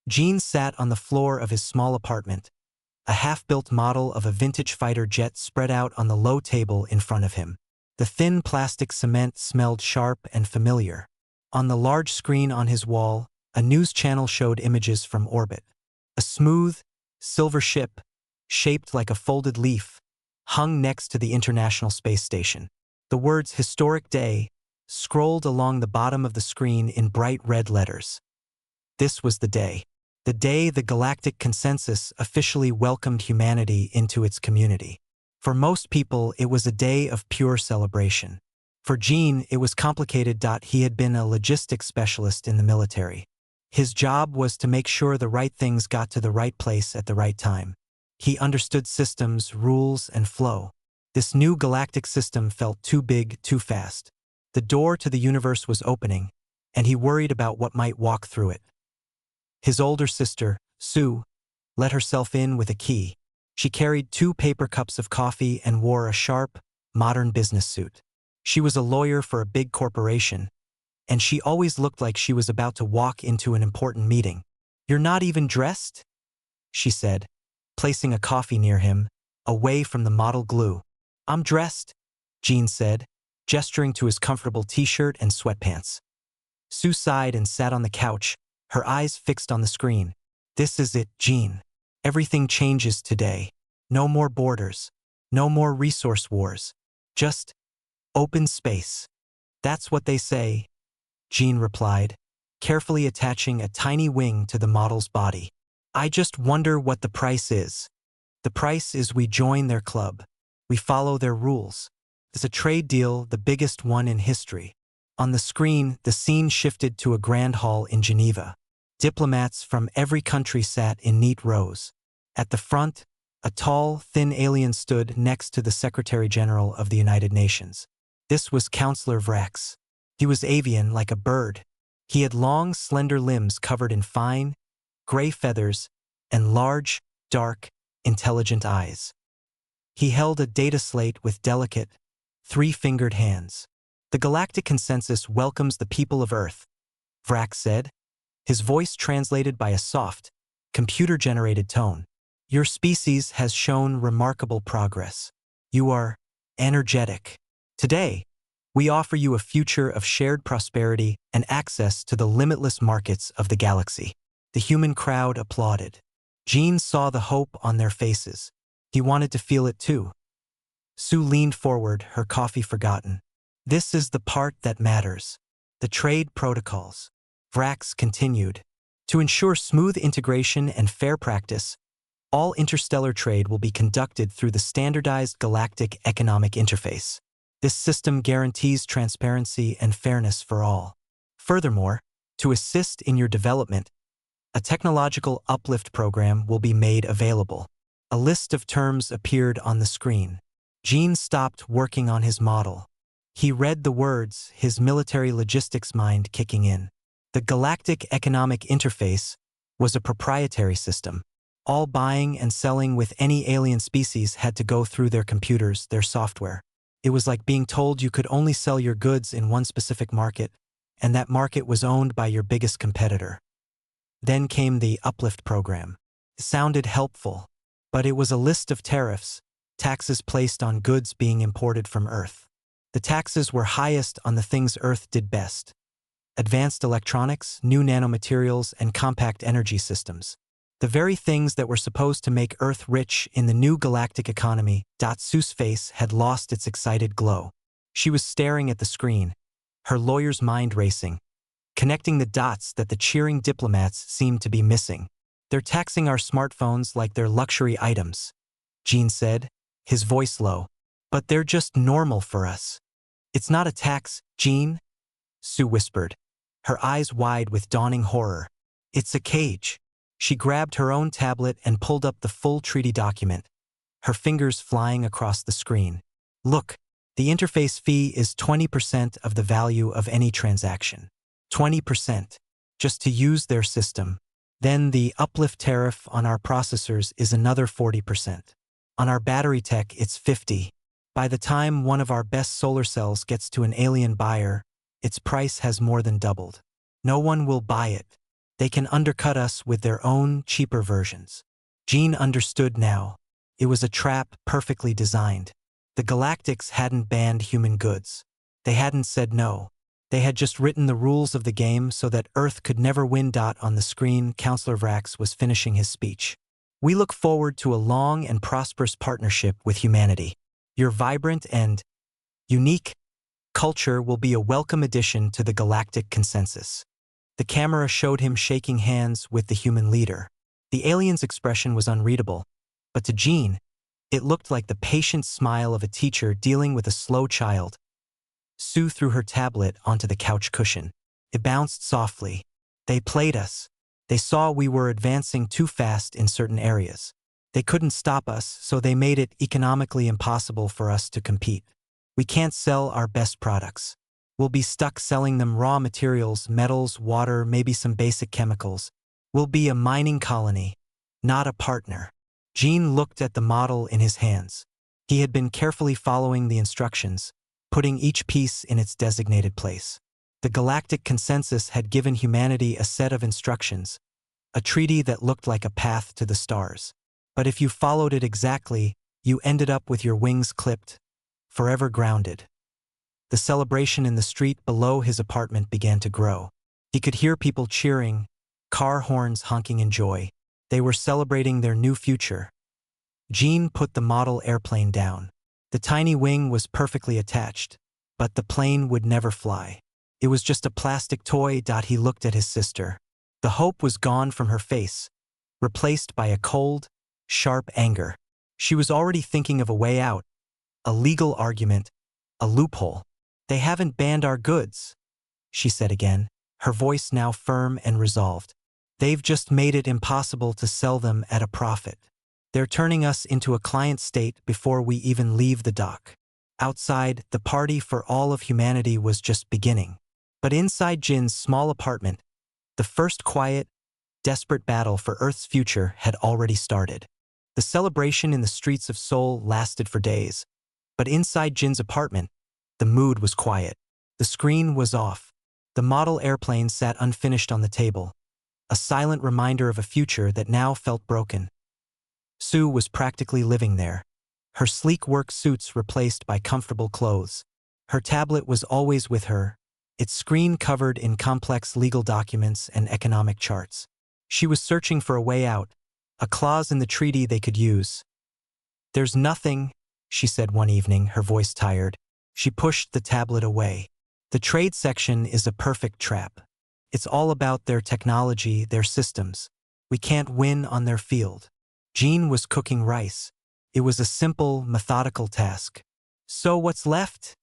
Jean sat on the floor of his small apartment. A half-built model of a vintage fighter jet spread out on the low table in front of him. The thin plastic cement smelled sharp and familiar. On the large screen on his wall, a news channel showed images from orbit. A smooth, silver ship, shaped like a folded leaf, hung next to the International Space Station. The words "Historic Day" scrolled along the bottom of the screen in bright red letters. This was the day the Galactic Consensus officially welcomed humanity into its community. For most people, it was a day of pure celebration. For Jean, it was complicated. He had been a logistics specialist in the military. His job was to make sure the right things got to the right place at the right time. He understood systems, rules, and flow. This new galactic system felt too big, too fast. The door to the universe was opening, and he worried about what might walk through it. His older sister, Sue, let herself in with a key. She carried 2 paper cups of coffee and wore a sharp, modern business suit. She was a lawyer for a big corporation, and she always looked like she was about to walk into an important meeting. "You're not even dressed?" she said, placing a coffee near him, away from the model glue. "I'm dressed," Jean said, gesturing to his comfortable t-shirt and sweatpants. Sue sighed and sat on the couch, her eyes fixed on the screen. "This is it, Jean. Everything changes today. No more borders. No more resource wars. Just open space." "That's what they say," Jean replied, carefully attaching a tiny wing to the model's body. "I just wonder what the price is." "The price is we join their club. We follow their rules. It's a trade deal, the biggest one in history." On the screen, the scene shifted to a grand hall in Geneva. Diplomats from every country sat in neat rows. At the front, a tall, thin alien stood next to the Secretary General of the United Nations. This was Counselor Vrax. He was avian like a bird. He had long, slender limbs covered in fine, gray feathers and large, dark, intelligent eyes. He held a data slate with delicate, 3-fingered hands. "The Galactic Consensus welcomes the people of Earth," Vrax said, his voice translated by a soft, computer-generated tone. "Your species has shown remarkable progress. You are energetic. Today, we offer you a future of shared prosperity and access to the limitless markets of the galaxy." The human crowd applauded. Jean saw the hope on their faces. He wanted to feel it too. Sue leaned forward, her coffee forgotten. "This is the part that matters. The trade protocols." Vrax continued. "To ensure smooth integration and fair practice, all interstellar trade will be conducted through the standardized Galactic Economic Interface. This system guarantees transparency and fairness for all. Furthermore, to assist in your development, a technological uplift program will be made available." A list of terms appeared on the screen. Jean stopped working on his model. He read the words, his military logistics mind kicking in. The Galactic Economic Interface was a proprietary system. All buying and selling with any alien species had to go through their computers, their software. It was like being told you could only sell your goods in one specific market, and that market was owned by your biggest competitor. Then came the uplift program. It sounded helpful, but it was a list of tariffs, taxes placed on goods being imported from Earth. The taxes were highest on the things Earth did best: advanced electronics, new nanomaterials, and compact energy systems. The very things that were supposed to make Earth rich in the new galactic economy. Sue's face had lost its excited glow. She was staring at the screen, her lawyer's mind racing, connecting the dots that the cheering diplomats seemed to be missing. "They're taxing our smartphones like they're luxury items," Jean said, his voice low. "But they're just normal for us." "It's not a tax, Jean," Sue whispered, her eyes wide with dawning horror. "It's a cage." She grabbed her own tablet and pulled up the full treaty document, her fingers flying across the screen. "Look, the interface fee is 20% of the value of any transaction. 20%, just to use their system. Then the uplift tariff on our processors is another 40%. On our battery tech, it's 50%. By the time one of our best solar cells gets to an alien buyer, its price has more than doubled. No one will buy it. They can undercut us with their own, cheaper versions. Jean understood now. It was a trap perfectly designed. The Galactics hadn't banned human goods. They hadn't said no. They had just written the rules of the game so that Earth could never win. On the screen, Counselor Vrax was finishing his speech. We look forward to a long and prosperous partnership with humanity. Your vibrant and unique culture will be a welcome addition to the galactic consensus. The camera showed him shaking hands with the human leader. The alien's expression was unreadable, but to Jean, it looked like the patient smile of a teacher dealing with a slow child. Sue threw her tablet onto the couch cushion. It bounced softly. They played us. They saw we were advancing too fast in certain areas. They couldn't stop us, so they made it economically impossible for us to compete. We can't sell our best products. We'll be stuck selling them raw materials, metals, water, maybe some basic chemicals. We'll be a mining colony, not a partner. Jean looked at the model in his hands. He had been carefully following the instructions, putting each piece in its designated place. The galactic consensus had given humanity a set of instructions, a treaty that looked like a path to the stars. But if you followed it exactly, you ended up with your wings clipped, forever grounded. The celebration in the street below his apartment began to grow. He could hear people cheering, car horns honking in joy. They were celebrating their new future. Jean put the model airplane down. The tiny wing was perfectly attached, but the plane would never fly. It was just a plastic toy. He looked at his sister. The hope was gone from her face, replaced by a cold, sharp anger. She was already thinking of a way out, a legal argument, a loophole. They haven't banned our goods, she said again, her voice now firm and resolved. They've just made it impossible to sell them at a profit. They're turning us into a client state before we even leave the dock. Outside, the party for all of humanity was just beginning. But inside Jin's small apartment, the first quiet, desperate battle for Earth's future had already started. The celebration in the streets of Seoul lasted for days. But inside Jin's apartment, the mood was quiet. The screen was off. The model airplane sat unfinished on the table, a silent reminder of a future that now felt broken. Sue was practically living there, her sleek work suits replaced by comfortable clothes. Her tablet was always with her, its screen covered in complex legal documents and economic charts. She was searching for a way out, a clause in the treaty they could use. "There's nothing," she said one evening, her voice tired. She pushed the tablet away. "The trade section is a perfect trap. It's all about their technology, their systems. We can't win on their field." Jean was cooking rice. It was a simple, methodical task. "So what's left?"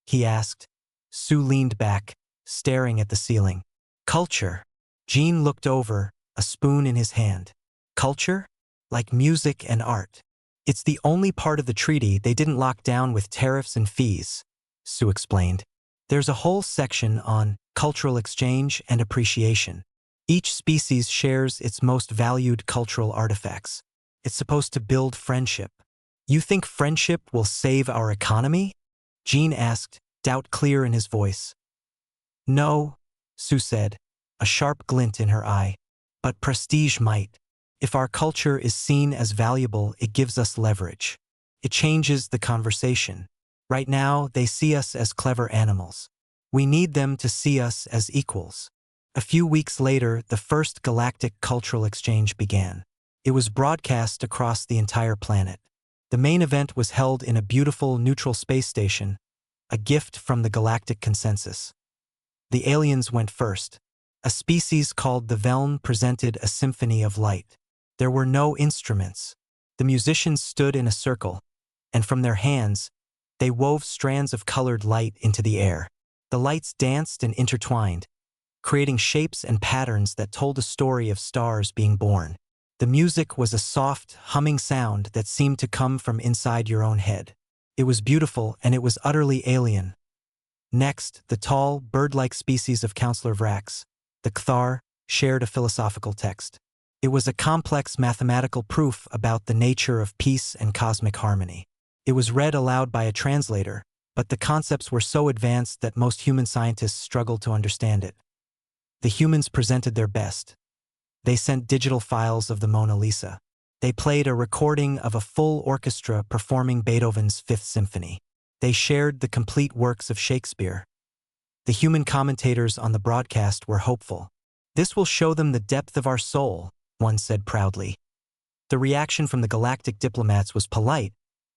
he asked. Sue leaned back, staring at the ceiling. "Culture." Jean looked over, a spoon in his hand. "Culture? Like music and art. It's the only part of the treaty they didn't lock down with tariffs and fees," Sue explained. "There's a whole section on cultural exchange and appreciation. Each species shares its most valued cultural artifacts. It's supposed to build friendship." "You think friendship will save our economy?" Jean asked, doubt clear in his voice. "No," Sue said, a sharp glint in her eye. "But prestige might. If our culture is seen as valuable, it gives us leverage. It changes the conversation. Right now, they see us as clever animals. We need them to see us as equals." A few weeks later, the first galactic cultural exchange began. It was broadcast across the entire planet. The main event was held in a beautiful neutral space station, a gift from the galactic consensus. The aliens went first. A species called the Veln presented a symphony of light. There were no instruments. The musicians stood in a circle, and from their hands, they wove strands of colored light into the air. The lights danced and intertwined, creating shapes and patterns that told a story of stars being born. The music was a soft, humming sound that seemed to come from inside your own head. It was beautiful, and it was utterly alien. Next, the tall, bird-like species of Counselor Vrax, the Kthar, shared a philosophical text. It was a complex mathematical proof about the nature of peace and cosmic harmony. It was read aloud by a translator, but the concepts were so advanced that most human scientists struggled to understand it. The humans presented their best. They sent digital files of the Mona Lisa. They played a recording of a full orchestra performing Beethoven's Fifth Symphony. They shared the complete works of Shakespeare. The human commentators on the broadcast were hopeful. "This will show them the depth of our soul," one said proudly. The reaction from the galactic diplomats was polite,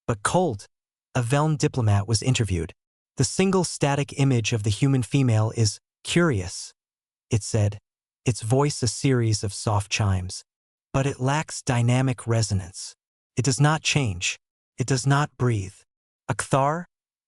but cold. A Veln diplomat was interviewed. "The single static image of the human female is curious," it said, its voice a series of soft chimes. "But it lacks dynamic resonance. It does not change. It does not breathe." Akhtar,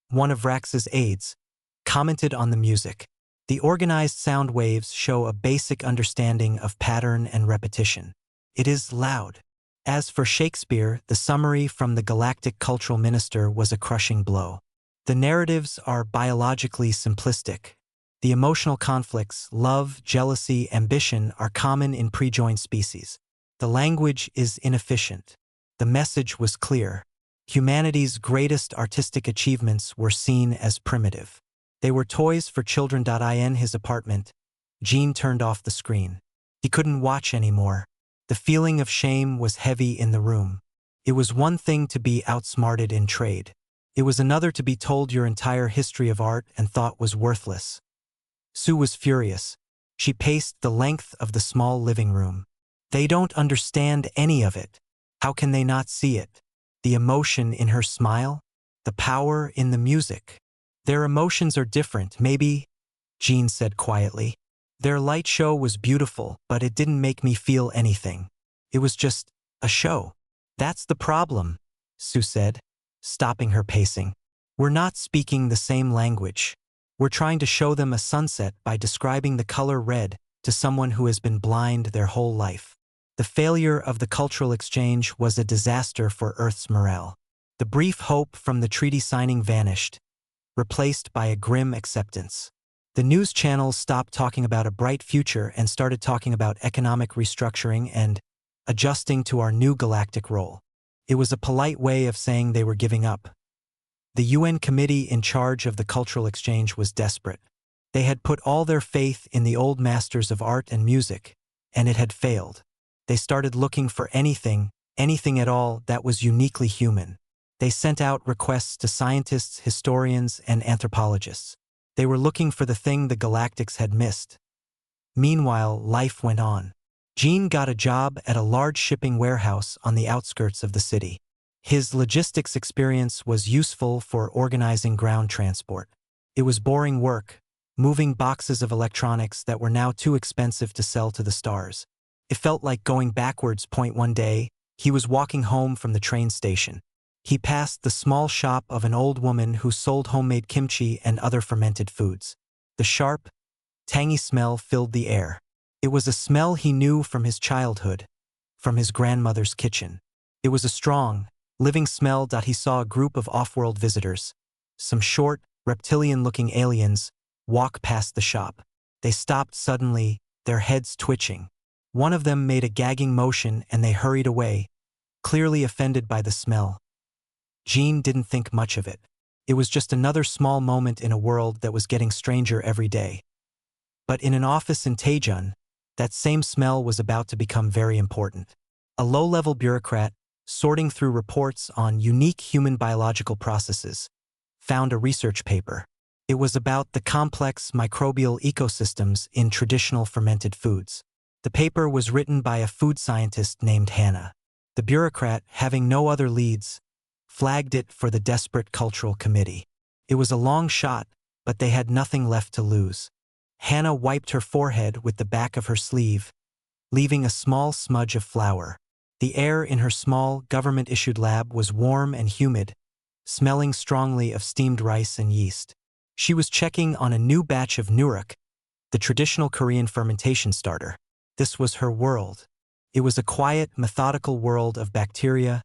one of Rax's aides, commented on the music. "The organized sound waves show a basic understanding of pattern and repetition. It is loud." As for Shakespeare, the summary from the Galactic Cultural Minister was a crushing blow. "The narratives are biologically simplistic. The emotional conflicts, love, jealousy, ambition, are common in pre-joined species. The language is inefficient. The message was clear. Humanity's greatest artistic achievements were seen as primitive. They were toys for children." In his apartment, Gene turned off the screen. He couldn't watch anymore. The feeling of shame was heavy in the room. It was one thing to be outsmarted in trade. It was another to be told your entire history of art and thought was worthless. Sue was furious. She paced the length of the small living room. "They don't understand any of it. How can they not see it? The emotion in her smile? The power in the music. Their emotions are different, maybe," Jean said quietly. "Their light show was beautiful, but it didn't make me feel anything. It was just a show." "That's the problem," Sue said, stopping her pacing. "We're not speaking the same language. We're trying to show them a sunset by describing the color red to someone who has been blind their whole life." The failure of the cultural exchange was a disaster for Earth's morale. The brief hope from the treaty signing vanished, replaced by a grim acceptance. The news channels stopped talking about a bright future and started talking about economic restructuring and adjusting to our new galactic role. It was a polite way of saying they were giving up. The UN committee in charge of the cultural exchange was desperate. They had put all their faith in the old masters of art and music, and it had failed. They started looking for anything at all that was uniquely human. They sent out requests to scientists, historians, and anthropologists. They were looking for the thing the Galactics had missed. Meanwhile, life went on. Gene got a job at a large shipping warehouse on the outskirts of the city. His logistics experience was useful for organizing ground transport. It was boring work, moving boxes of electronics that were now too expensive to sell to the stars. It felt like going backwards. One day, he was walking home from the train station. He passed the small shop of an old woman who sold homemade kimchi and other fermented foods. The sharp, tangy smell filled the air. It was a smell he knew from his childhood, from his grandmother's kitchen. It was a strong, living smell. He saw a group of off-world visitors, some short, reptilian-looking aliens, walk past the shop. They stopped suddenly, their heads twitching. One of them made a gagging motion and they hurried away, clearly offended by the smell. Gene didn't think much of it. It was just another small moment in a world that was getting stranger every day. But in an office in Taejun, that same smell was about to become very important. A low-level bureaucrat, sorting through reports on unique human biological processes, found a research paper. It was about the complex microbial ecosystems in traditional fermented foods. The paper was written by a food scientist named Hannah. The bureaucrat, having no other leads, flagged it for the desperate cultural committee. It was a long shot, but they had nothing left to lose. Hannah wiped her forehead with the back of her sleeve, leaving a small smudge of flour. The air in her small, government-issued lab was warm and humid, smelling strongly of steamed rice and yeast. She was checking on a new batch of nuruk, the traditional Korean fermentation starter. This was her world. It was a quiet, methodical world of bacteria,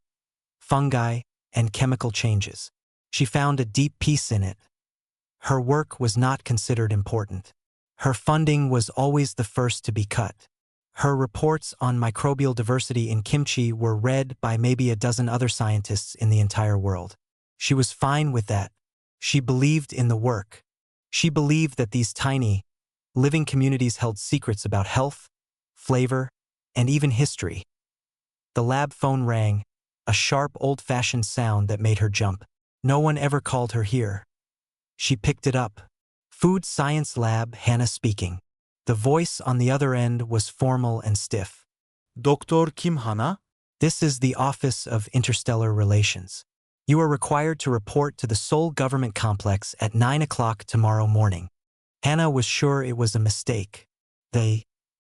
fungi, and chemical changes. She found a deep peace in it. Her work was not considered important. Her funding was always the first to be cut. Her reports on microbial diversity in kimchi were read by maybe a dozen other scientists in the entire world. She was fine with that. She believed in the work. She believed that these tiny, living communities held secrets about health, flavor, and even history. The lab phone rang, a sharp, old-fashioned sound that made her jump. No one ever called her here. She picked it up. Food Science Lab, Hannah speaking. The voice on the other end was formal and stiff. Doktor kim Hannah? This is the Office of Interstellar Relations. You are required to report to the Seoul Government Complex at 9 o'clock tomorrow morning. Hannah was sure it was a mistake.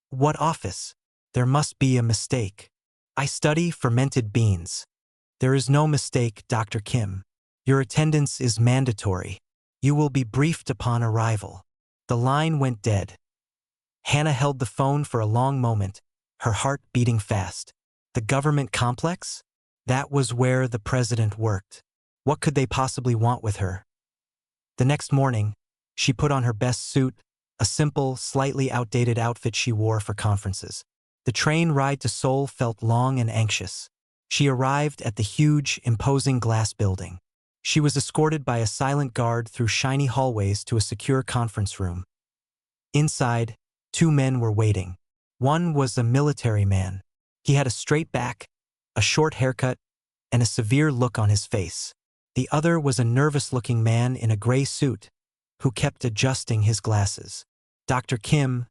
What office? There must be a mistake. I study fermented beans. There is no mistake, Dr. Kim. Your attendance is mandatory. You will be briefed upon arrival. The line went dead. Hannah held the phone for a long moment, her heart beating fast. The government complex? That was where the president worked. What could they possibly want with her? The next morning, she put on her best suit, a simple, slightly outdated outfit she wore for conferences. The train ride to Seoul felt long and anxious. She arrived at the huge, imposing glass building. She was escorted by a silent guard through shiny hallways to a secure conference room. Inside, 2 men were waiting. One was a military man. He had a straight back, a short haircut, and a severe look on his face. The other was a nervous-looking man in a gray suit, who kept adjusting his glasses. Dr. Kim,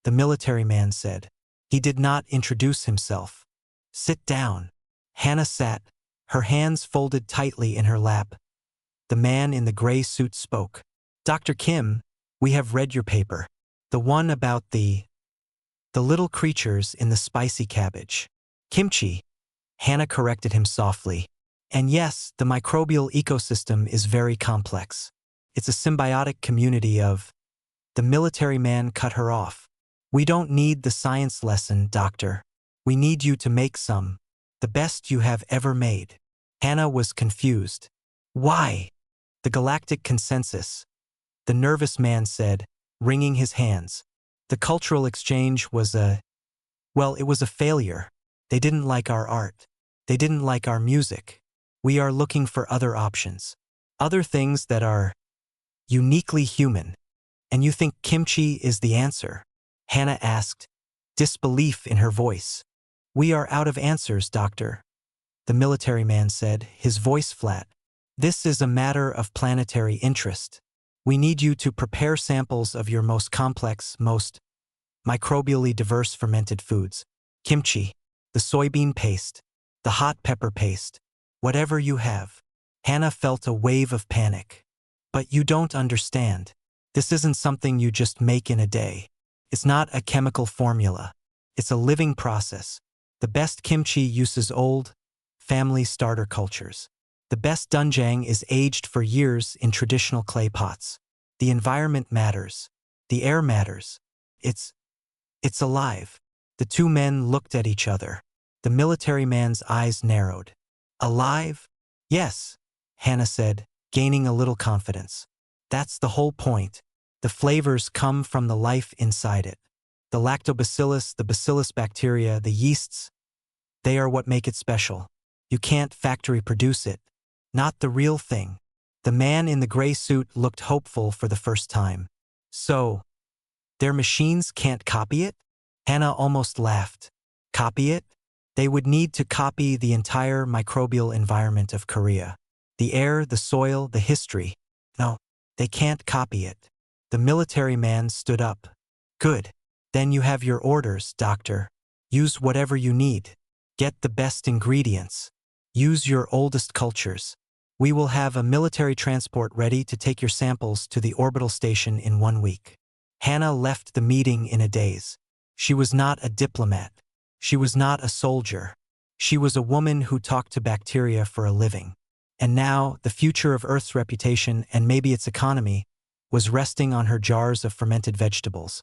the military man said. He did not introduce himself. Sit down. Hannah sat, her hands folded tightly in her lap. The man in the gray suit spoke. Dr. Kim, we have read your paper. The one about the little creatures in the spicy cabbage. Kimchi. Hannah corrected him softly. And yes, the microbial ecosystem is very complex. It's a symbiotic community of... The military man cut her off. We don't need the science lesson, doctor. We need you to make some. The best you have ever made. Hannah was confused. Why? The galactic consensus. The nervous man said, wringing his hands. The cultural exchange was it was a failure. They didn't like our art. They didn't like our music. We are looking for other options. Other things that are uniquely human. And you think kimchi is the answer? Hannah asked, disbelief in her voice. We are out of answers, doctor. The military man said, his voice flat. This is a matter of planetary interest. We need you to prepare samples of your most complex, most microbially diverse fermented foods. Kimchi, the soybean paste, the hot pepper paste, whatever you have. Hannah felt a wave of panic. But you don't understand. This isn't something you just make in a day. It's not a chemical formula. It's a living process. The best kimchi uses old, family starter cultures. The best doenjang is aged for years in traditional clay pots. The environment matters. The air matters. It's alive. The 2 men looked at each other. The military man's eyes narrowed. Alive? Yes, Hannah said, gaining a little confidence. That's the whole point. The flavors come from the life inside it. The lactobacillus, the bacillus bacteria, the yeasts, they are what make it special. You can't factory produce it. Not the real thing. The man in the gray suit looked hopeful for the first time. So, their machines can't copy it? Hannah almost laughed. Copy it? They would need to copy the entire microbial environment of Korea. The air, the soil, the history. No, they can't copy it. The military man stood up. Good. Then you have your orders, doctor. Use whatever you need. Get the best ingredients. Use your oldest cultures. We will have a military transport ready to take your samples to the orbital station in 1 week. Hannah left the meeting in a daze. She was not a diplomat. She was not a soldier. She was a woman who talked to bacteria for a living. And now, the future of Earth's reputation and maybe its economy was resting on her jars of fermented vegetables.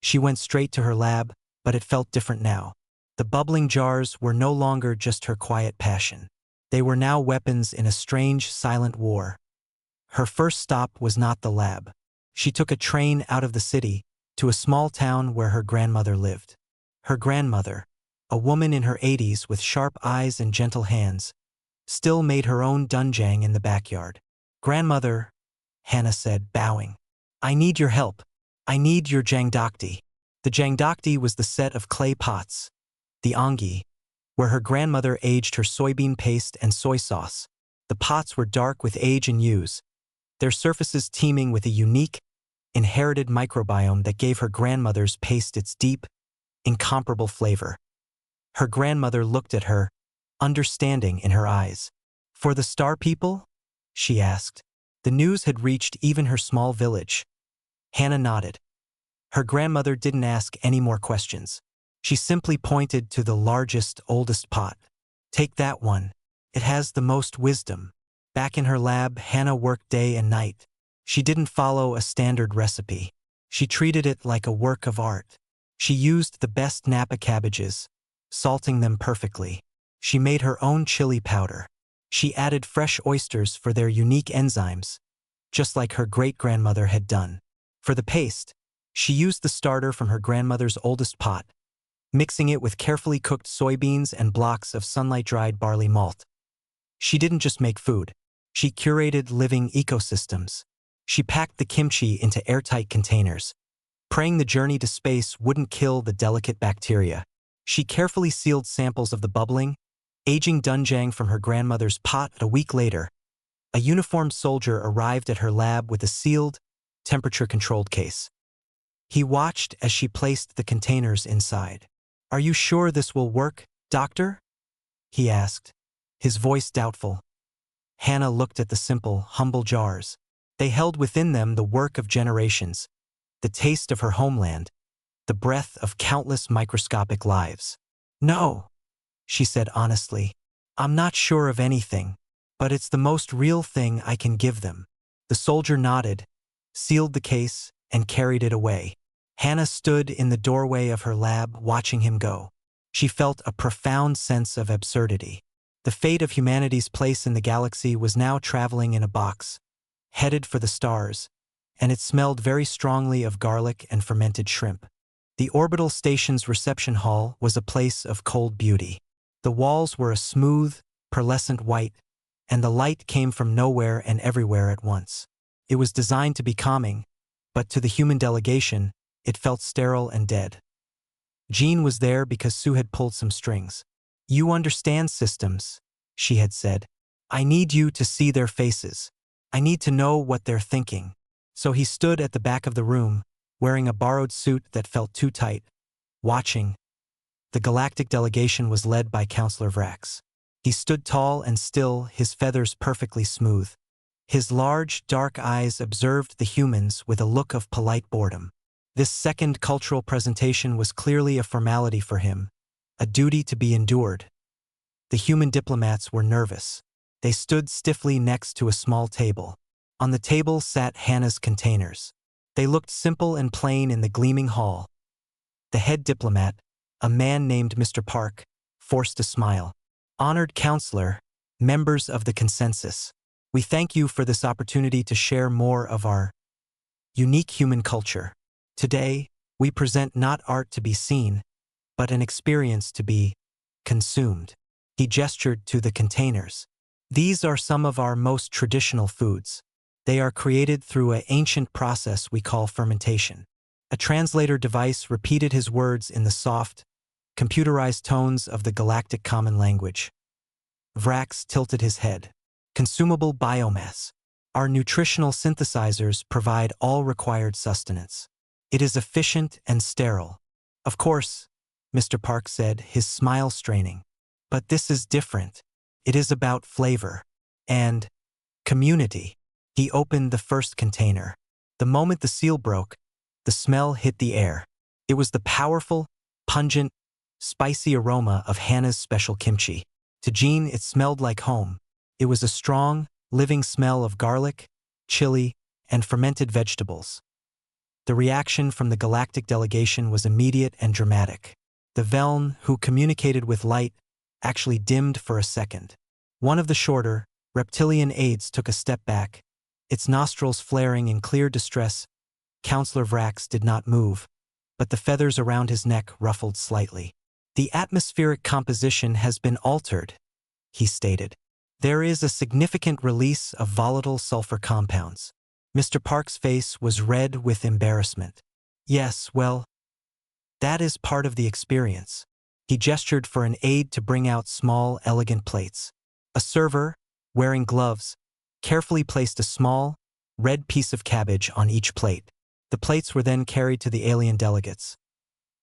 She went straight to her lab, but it felt different now. The bubbling jars were no longer just her quiet passion. They were now weapons in a strange, silent war. Her first stop was not the lab. She took a train out of the city to a small town where her grandmother lived. Her grandmother, a woman in her 80s with sharp eyes and gentle hands, still made her own doenjang in the backyard. Grandmother, Hannah said, bowing. I need your help. I need your jangdokti. The jangdokti was the set of clay pots, the ongi, where her grandmother aged her soybean paste and soy sauce. The pots were dark with age and use, their surfaces teeming with a unique, inherited microbiome that gave her grandmother's paste its deep, incomparable flavor. Her grandmother looked at her, understanding in her eyes. For the star people? She asked. The news had reached even her small village. Hannah nodded. Her grandmother didn't ask any more questions. She simply pointed to the largest, oldest pot. Take that one. It has the most wisdom. Back in her lab, Hannah worked day and night. She didn't follow a standard recipe. She treated it like a work of art. She used the best Napa cabbages, salting them perfectly. She made her own chili powder. She added fresh oysters for their unique enzymes, just like her great-grandmother had done. For the paste, she used the starter from her grandmother's oldest pot, mixing it with carefully cooked soybeans and blocks of sunlight-dried barley malt. She didn't just make food. She curated living ecosystems. She packed the kimchi into airtight containers, praying the journey to space wouldn't kill the delicate bacteria. She carefully sealed samples of the bubbling, aging doenjang from her grandmother's pot. A week later, a uniformed soldier arrived at her lab with a sealed, temperature-controlled case. He watched as she placed the containers inside. "Are you sure this will work, Doctor?" he asked, his voice doubtful. Hannah looked at the simple, humble jars. They held within them the work of generations, the taste of her homeland, the breath of countless microscopic lives. "No," she said honestly. "I'm not sure of anything, but it's the most real thing I can give them." The soldier nodded, sealed the case, and carried it away. Hannah stood in the doorway of her lab, watching him go. She felt a profound sense of absurdity. The fate of humanity's place in the galaxy was now traveling in a box, headed for the stars, and it smelled very strongly of garlic and fermented shrimp. The orbital station's reception hall was a place of cold beauty. The walls were a smooth, pearlescent white, and the light came from nowhere and everywhere at once. It was designed to be calming, but to the human delegation, it felt sterile and dead. Jean was there because Sue had pulled some strings. "You understand systems," she had said. "I need you to see their faces. I need to know what they're thinking." So he stood at the back of the room, wearing a borrowed suit that felt too tight, watching. The galactic delegation was led by Counselor Vrax. He stood tall and still, his feathers perfectly smooth. His large, dark eyes observed the humans with a look of polite boredom. This second cultural presentation was clearly a formality for him, a duty to be endured. The human diplomats were nervous. They stood stiffly next to a small table. On the table sat Hannah's containers. They looked simple and plain in the gleaming hall. The head diplomat, a man named Mr. Park, forced a smile. "Honored Counselor, members of the consensus, we thank you for this opportunity to share more of our unique human culture. Today, we present not art to be seen, but an experience to be consumed." He gestured to the containers. "These are some of our most traditional foods. They are created through an ancient process we call fermentation." A translator device repeated his words in the soft, computerized tones of the galactic common language. Vrax tilted his head. "Consumable biomass. Our nutritional synthesizers provide all required sustenance. It is efficient and sterile." "Of course," Mr. Park said, his smile straining. "But this is different. It is about flavor and community." He opened the first container. The moment the seal broke, the smell hit the air. It was the powerful, pungent, spicy aroma of Hannah's special kimchi. To Jean, it smelled like home. It was a strong, living smell of garlic, chili, and fermented vegetables. The reaction from the galactic delegation was immediate and dramatic. The Veln, who communicated with light, actually dimmed for a second. One of the shorter, reptilian aides took a step back, its nostrils flaring in clear distress. Counselor Vrax did not move, but the feathers around his neck ruffled slightly. "The atmospheric composition has been altered," he stated. "There is a significant release of volatile sulfur compounds." Mr. Park's face was red with embarrassment. Yes, well, that is part of the experience. He gestured for an aide to bring out small, elegant plates. A server, wearing gloves, carefully placed a small, red piece of cabbage on each plate. The plates were then carried to the alien delegates.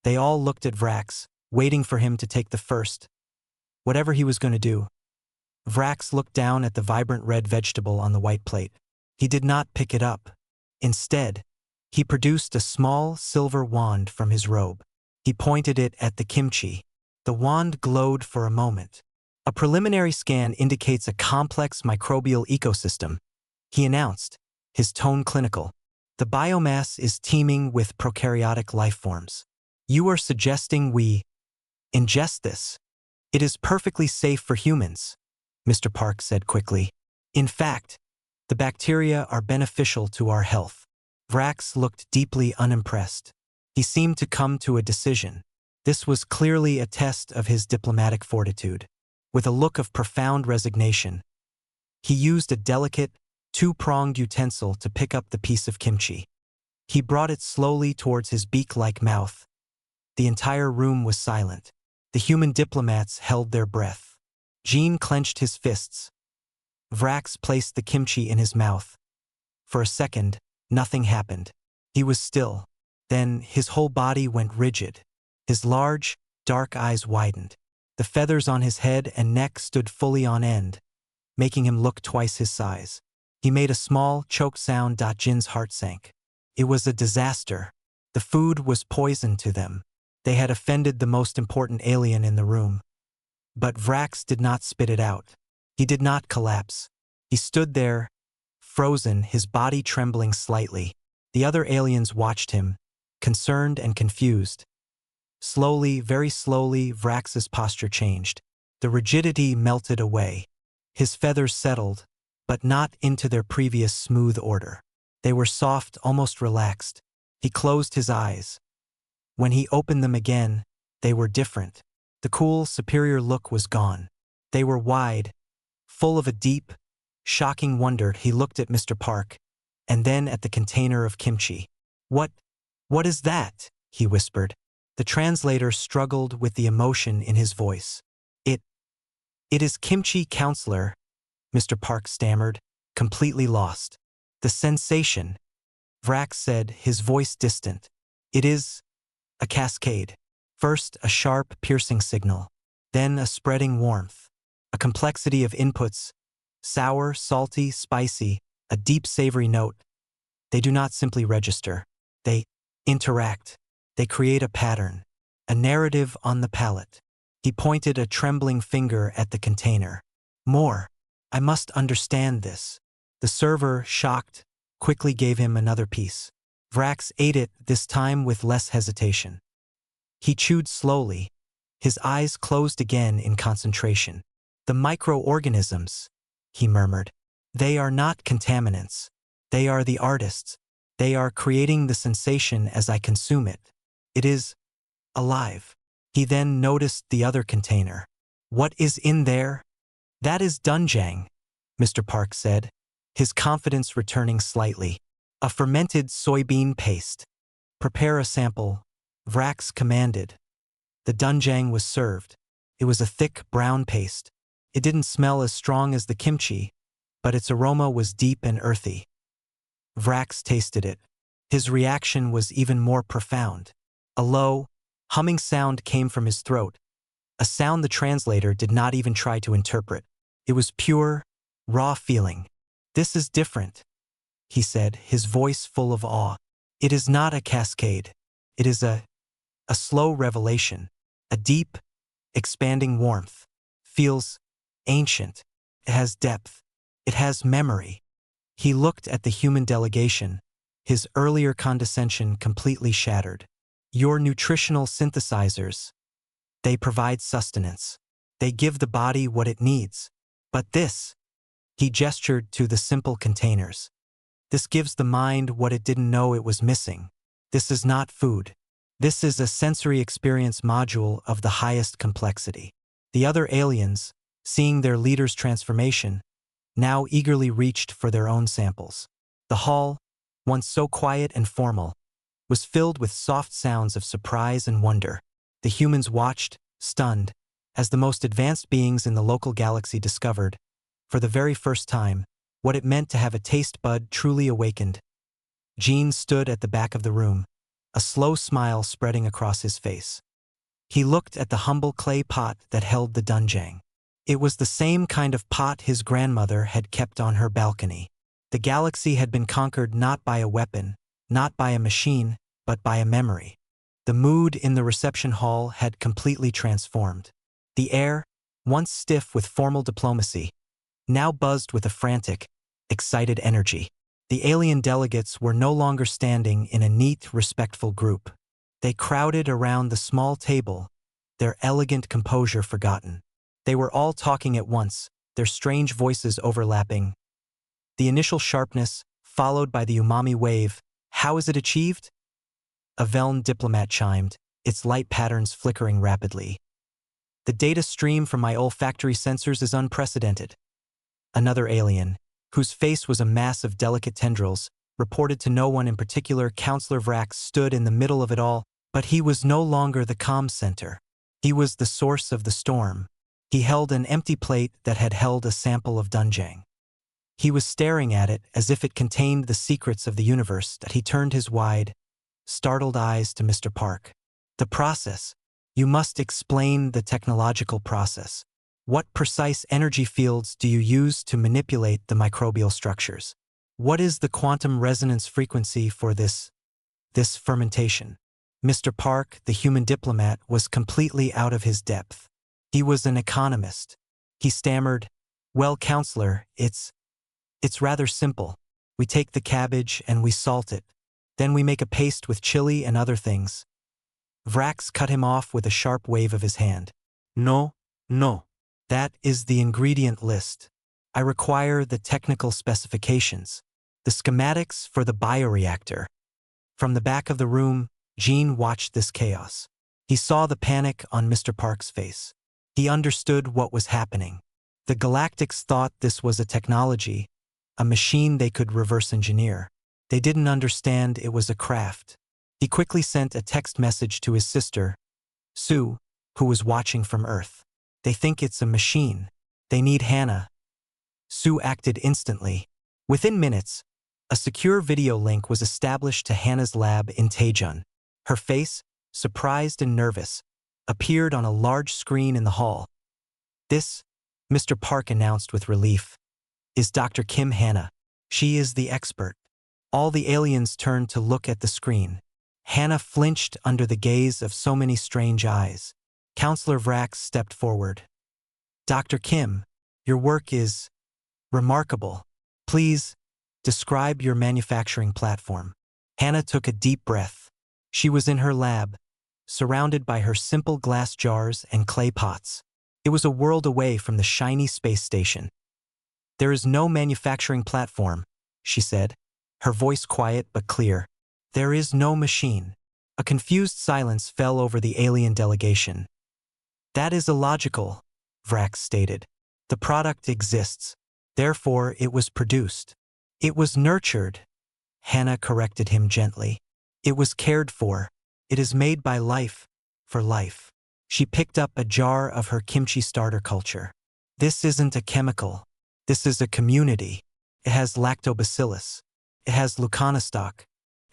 They all looked at Vrax, waiting for him to take the first, whatever he was going to do. Vrax looked down at the vibrant red vegetable on the white plate. He did not pick it up. Instead, he produced a small silver wand from his robe. He pointed it at the kimchi. The wand glowed for a moment. A preliminary scan indicates a complex microbial ecosystem, he announced, his tone clinical. The biomass is teeming with prokaryotic life forms. You are suggesting we ingest this? It is perfectly safe for humans, Mr. Park said quickly. In fact, the bacteria are beneficial to our health. Vrax looked deeply unimpressed. He seemed to come to a decision. This was clearly a test of his diplomatic fortitude. With a look of profound resignation, he used a delicate, two-pronged utensil to pick up the piece of kimchi. He brought it slowly towards his beak-like mouth. The entire room was silent. The human diplomats held their breath. Jean clenched his fists. Vrax placed the kimchi in his mouth. For a second, nothing happened. He was still. Then his whole body went rigid. His large, dark eyes widened. The feathers on his head and neck stood fully on end, making him look twice his size. He made a small, choked sound. Jin's heart sank. It was a disaster. The food was poison to them. They had offended the most important alien in the room. But Vrax did not spit it out. He did not collapse. He stood there, frozen, his body trembling slightly. The other aliens watched him, concerned and confused. Slowly, very slowly, Vrax's posture changed. The rigidity melted away. His feathers settled, but not into their previous smooth order. They were soft, almost relaxed. He closed his eyes. When he opened them again, they were different. The cool, superior look was gone. They were wide, full of a deep, shocking wonder. He looked at Mr. Park, and then at the container of kimchi. What is that?" he whispered. The translator struggled with the emotion in his voice. It is kimchi, counselor," Mr. Park stammered, completely lost. "The sensation," Vrax said, his voice distant. "It is a cascade. First a sharp, piercing signal, then a spreading warmth, a complexity of inputs, sour, salty, spicy, a deep savory note. They do not simply register. They interact. They create a pattern, a narrative on the palate." He pointed a trembling finger at the container. "More. I must understand this." The server, shocked, quickly gave him another piece. Vrax ate it, this time with less hesitation. He chewed slowly, his eyes closed again in concentration. "The microorganisms," he murmured. "They are not contaminants. They are the artists. They are creating the sensation as I consume it. It is alive." He then noticed the other container. "What is in there?" "That is doenjang," Mr. Park said, his confidence returning slightly. "A fermented soybean paste. Prepare a sample," Vrax commanded. The doenjang was served. It was a thick, brown paste. It didn't smell as strong as the kimchi, but its aroma was deep and earthy. Vrax tasted it. His reaction was even more profound. A low, humming sound came from his throat, a sound the translator did not even try to interpret. It was pure, raw feeling. "This is different," he said, his voice full of awe. "It is not a cascade. It is a slow revelation, a deep, expanding warmth. Feels ancient. It has depth. It has memory." He looked at the human delegation, his earlier condescension completely shattered. "Your nutritional synthesizers. They provide sustenance. They give the body what it needs. But this," he gestured to the simple containers. "This gives the mind what it didn't know it was missing. This is not food. This is a sensory experience module of the highest complexity." The other aliens, seeing their leader's transformation, now eagerly reached for their own samples. The hall, once so quiet and formal, was filled with soft sounds of surprise and wonder. The humans watched, stunned, as the most advanced beings in the local galaxy discovered, for the very first time, what it meant to have a taste bud truly awakened. Gene stood at the back of the room, a slow smile spreading across his face. He looked at the humble clay pot that held the dunjang. It was the same kind of pot his grandmother had kept on her balcony. The galaxy had been conquered not by a weapon, not by a machine, but by a memory. The mood in the reception hall had completely transformed. The air, once stiff with formal diplomacy, now buzzed with a frantic, excited energy. The alien delegates were no longer standing in a neat, respectful group. They crowded around the small table, their elegant composure forgotten. They were all talking at once, their strange voices overlapping. The initial sharpness, followed by the umami wave. How is it achieved? A Veln diplomat chimed, its light patterns flickering rapidly. The data stream from my olfactory sensors is unprecedented. Another alien, whose face was a mass of delicate tendrils, reported to no one in particular. Counselor Vrax stood in the middle of it all, but he was no longer the comm center. He was the source of the storm. He held an empty plate that had held a sample of dunjang. He was staring at it as if it contained the secrets of the universe. That he turned his wide, startled eyes to Mr. Park. The process. You must explain the technological process. What precise energy fields do you use to manipulate the microbial structures? What is the quantum resonance frequency for this fermentation? Mr. Park, the human diplomat, was completely out of his depth. He was an economist. He stammered, "Well, counselor, it's rather simple. We take the cabbage and we salt it. Then we make a paste with chili and other things." Vrax cut him off with a sharp wave of his hand. "No, no. That is the ingredient list. I require the technical specifications, the schematics for the bioreactor." From the back of the room, Gene watched this chaos. He saw the panic on Mr. Park's face. He understood what was happening. The Galactics thought this was a technology, a machine they could reverse engineer. They didn't understand it was a craft. He quickly sent a text message to his sister, Sue, who was watching from Earth. "They think it's a machine. They need Hannah." Sue acted instantly. Within minutes, a secure video link was established to Hannah's lab in Taejun. Her face, surprised and nervous, appeared on a large screen in the hall. "This," Mr. Park announced with relief, "is Dr. Kim Hannah. She is the expert." All the aliens turned to look at the screen. Hannah flinched under the gaze of so many strange eyes. Counselor Vrax stepped forward. "Dr. Kim, your work is remarkable. Please, describe your manufacturing platform." Hannah took a deep breath. She was in her lab, surrounded by her simple glass jars and clay pots. It was a world away from the shiny space station. "There is no manufacturing platform," she said, her voice quiet but clear. "There is no machine." A confused silence fell over the alien delegation. "That is illogical," Vrax stated. "The product exists. Therefore, it was produced." "It was nurtured," Hannah corrected him gently. "It was cared for. It is made by life, for life." She picked up a jar of her kimchi starter culture. "This isn't a chemical. This is a community. It has lactobacillus. It has leuconostoc.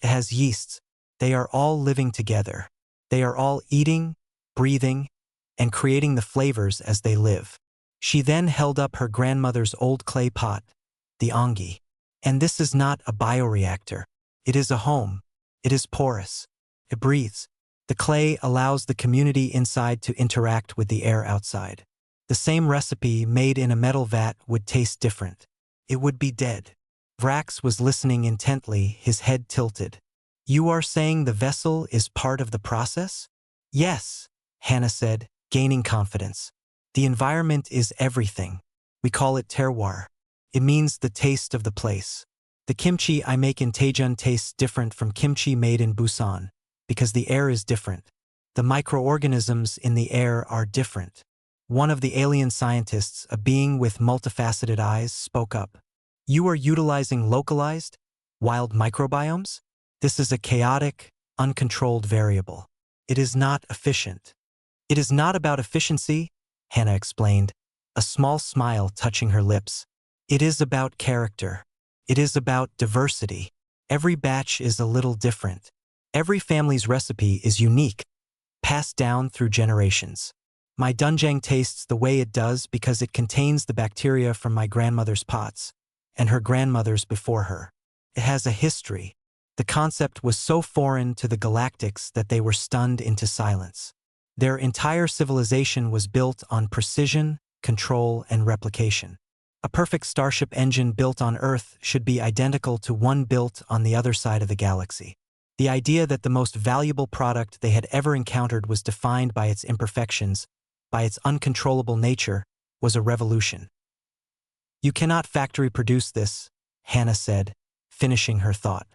It has yeasts. They are all living together. They are all eating, breathing, and creating the flavors as they live." She then held up her grandmother's old clay pot, the ongi. "And this is not a bioreactor. It is a home. It is porous. It breathes. The clay allows the community inside to interact with the air outside. The same recipe made in a metal vat would taste different. It would be dead." Vrax was listening intently, his head tilted. "You are saying the vessel is part of the process?" "Yes," Hannah said, gaining confidence. "The environment is everything. We call it terroir. It means the taste of the place. The kimchi I make in Taejun tastes different from kimchi made in Busan, because the air is different. The microorganisms in the air are different." One of the alien scientists, a being with multifaceted eyes, spoke up. "You are utilizing localized, wild microbiomes? This is a chaotic, uncontrolled variable. It is not efficient. It is not about efficiency, Hannah explained, a small smile touching her lips. It is about character. It is about diversity. Every batch is a little different. Every family's recipe is unique, passed down through generations. My doenjang tastes the way it does because it contains the bacteria from my grandmother's pots, and her grandmother's before her. It has a history. The concept was so foreign to the Galactics that they were stunned into silence. Their entire civilization was built on precision, control, and replication. A perfect starship engine built on Earth should be identical to one built on the other side of the galaxy. The idea that the most valuable product they had ever encountered was defined by its imperfections, by its uncontrollable nature, was a revolution. You cannot factory produce this, Hannah said, finishing her thought.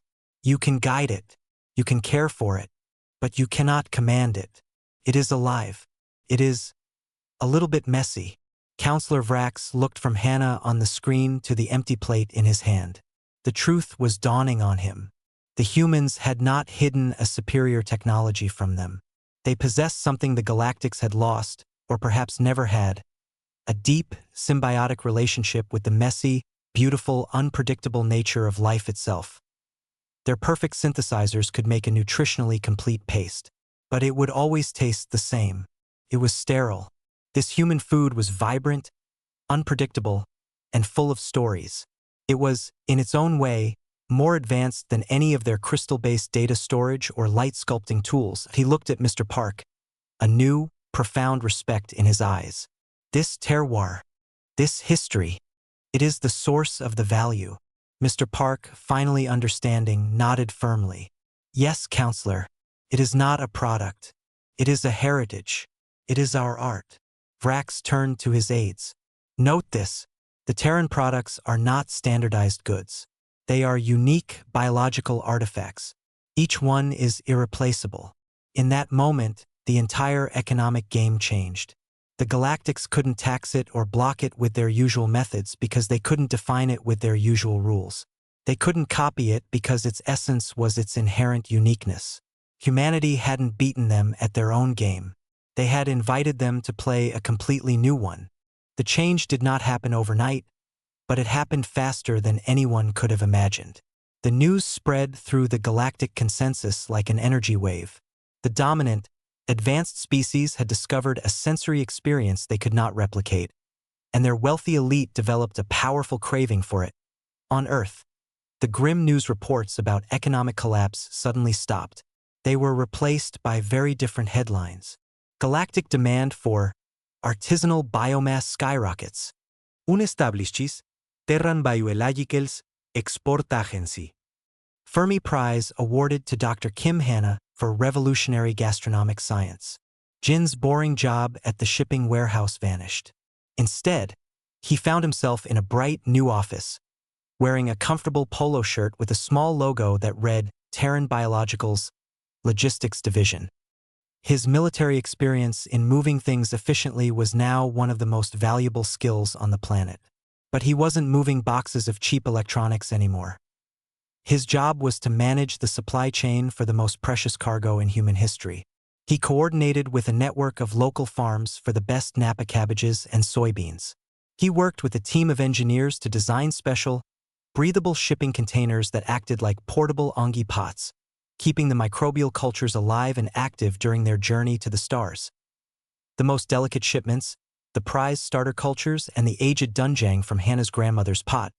You can guide it, you can care for it, but you cannot command it. It is alive. It is a little bit messy. Counselor Vrax looked from Hannah on the screen to the empty plate in his hand. The truth was dawning on him. The humans had not hidden a superior technology from them. They possessed something the Galactics had lost, or perhaps never had, a deep, symbiotic relationship with the messy, beautiful, unpredictable nature of life itself. Their perfect synthesizers could make a nutritionally complete paste, but it would always taste the same. It was sterile. This human food was vibrant, unpredictable, and full of stories. It was, in its own way, more advanced than any of their crystal-based data storage or light sculpting tools. He looked at Mr. Park, a new, profound respect in his eyes. This terroir, this history, it is the source of the value. Mr. Park, finally understanding, nodded firmly. Yes, Counselor, it is not a product. It is a heritage. It is our art. Vrax turned to his aides. Note this, the Terran products are not standardized goods. They are unique biological artifacts. Each one is irreplaceable. In that moment, the entire economic game changed. The Galactics couldn't tax it or block it with their usual methods because they couldn't define it with their usual rules. They couldn't copy it because its essence was its inherent uniqueness. Humanity hadn't beaten them at their own game. They had invited them to play a completely new one. The change did not happen overnight, but it happened faster than anyone could have imagined. The news spread through the galactic consensus like an energy wave. The dominant, advanced species had discovered a sensory experience they could not replicate, and their wealthy elite developed a powerful craving for it. On Earth, the grim news reports about economic collapse suddenly stopped. They were replaced by very different headlines. Galactic demand for artisanal biomass skyrockets. Un establishis, terran bioelagicals, export agency. Fermi Prize awarded to Dr. Kim Hannah for revolutionary gastronomic science. Jin's boring job at the shipping warehouse vanished. Instead, he found himself in a bright new office, wearing a comfortable polo shirt with a small logo that read Terran Biologicals, Logistics Division. His military experience in moving things efficiently was now one of the most valuable skills on the planet. But he wasn't moving boxes of cheap electronics anymore. His job was to manage the supply chain for the most precious cargo in human history. He coordinated with a network of local farms for the best Napa cabbages and soybeans. He worked with a team of engineers to design special, breathable shipping containers that acted like portable ongi pots, keeping the microbial cultures alive and active during their journey to the stars. The most delicate shipments, the prize starter cultures and the aged doenjang from Hannah's grandmother's pot,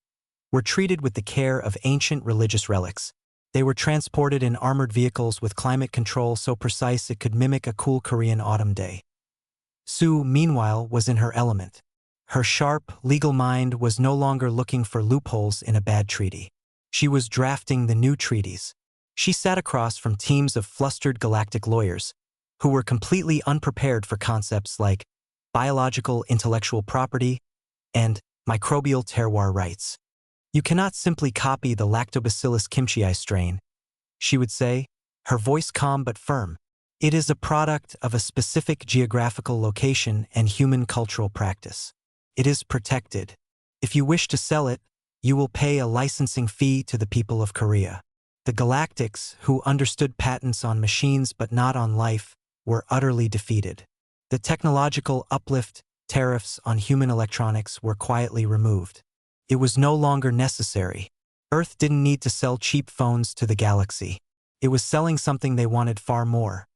were treated with the care of ancient religious relics. They were transported in armored vehicles with climate control so precise it could mimic a cool Korean autumn day. Sue, meanwhile, was in her element. Her sharp, legal mind was no longer looking for loopholes in a bad treaty. She was drafting the new treaties. She sat across from teams of flustered galactic lawyers who were completely unprepared for concepts like biological intellectual property and microbial terroir rights. You cannot simply copy the Lactobacillus kimchii strain, she would say, her voice calm but firm. It is a product of a specific geographical location and human cultural practice. It is protected. If you wish to sell it, you will pay a licensing fee to the people of Korea. The Galactics, who understood patents on machines but not on life, were utterly defeated. The technological uplift tariffs on human electronics were quietly removed. It was no longer necessary. Earth didn't need to sell cheap phones to the galaxy. It was selling something they wanted far more.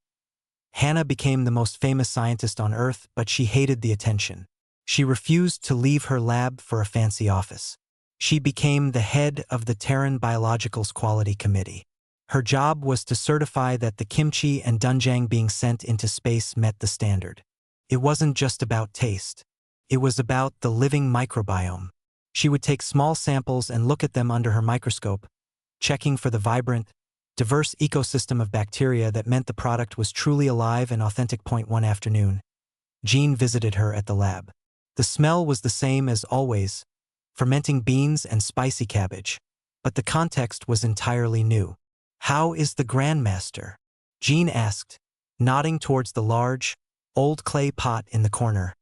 Hannah became the most famous scientist on Earth, but she hated the attention. She refused to leave her lab for a fancy office. She became the head of the Terran Biologicals Quality Committee. Her job was to certify that the kimchi and doenjang being sent into space met the standard. It wasn't just about taste. It was about the living microbiome. She would take small samples and look at them under her microscope, checking for the vibrant, diverse ecosystem of bacteria that meant the product was truly alive and authentic. One afternoon, Jean visited her at the lab. The smell was the same as always, fermenting beans and spicy cabbage, but the context was entirely new. "How is the Grandmaster?" Jean asked, nodding towards the large, old clay pot in the corner.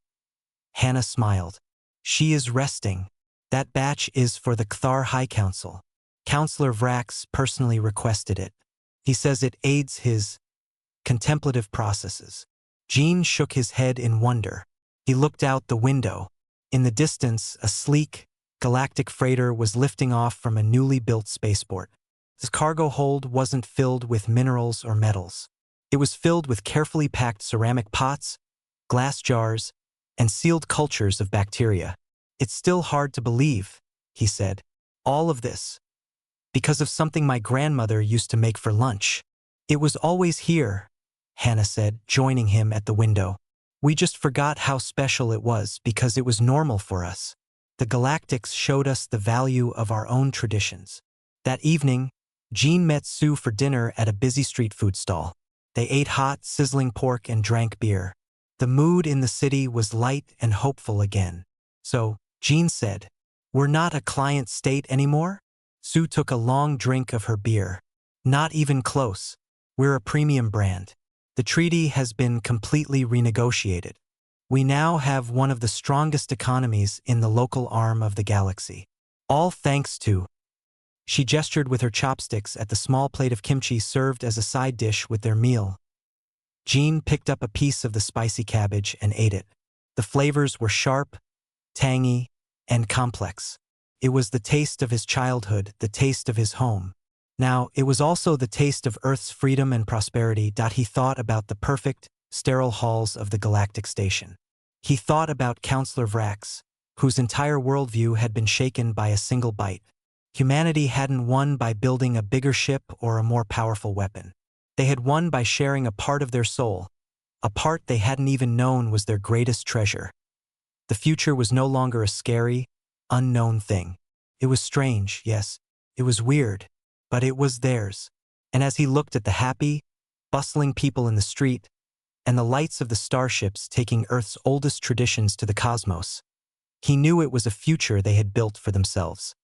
Hannah smiled. "She is resting. That batch is for the Kthar High Council. Counselor Vrax personally requested it. He says it aids his contemplative processes." Jean shook his head in wonder. He looked out the window. In the distance, a sleek, galactic freighter was lifting off from a newly built spaceport. Its cargo hold wasn't filled with minerals or metals. It was filled with carefully packed ceramic pots, glass jars, and sealed cultures of bacteria. "It's still hard to believe," he said. "All of this, because of something my grandmother used to make for lunch." "It was always here," Hannah said, joining him at the window. "We just forgot how special it was because it was normal for us. The Galactics showed us the value of our own traditions." That evening, Jean met Sue for dinner at a busy street food stall. They ate hot, sizzling pork and drank beer. The mood in the city was light and hopeful again. "So," Jean said, "we're not a client state anymore?" Sue took a long drink of her beer. "Not even close. We're a premium brand. The treaty has been completely renegotiated. We now have one of the strongest economies in the local arm of the galaxy. All thanks to—" She gestured with her chopsticks at the small plate of kimchi served as a side dish with their meal. Jean picked up a piece of the spicy cabbage and ate it. The flavors were sharp, tangy, and complex. It was the taste of his childhood, the taste of his home. Now, it was also the taste of Earth's freedom and prosperity. He thought about the perfect, sterile halls of the Galactic Station. He thought about Counselor Vrax, whose entire worldview had been shaken by a single bite. Humanity hadn't won by building a bigger ship or a more powerful weapon. They had won by sharing a part of their soul, a part they hadn't even known was their greatest treasure. The future was no longer a scary, unknown thing. It was strange, yes, it was weird, but it was theirs. And as he looked at the happy, bustling people in the street, and the lights of the starships taking Earth's oldest traditions to the cosmos, he knew it was a future they had built for themselves.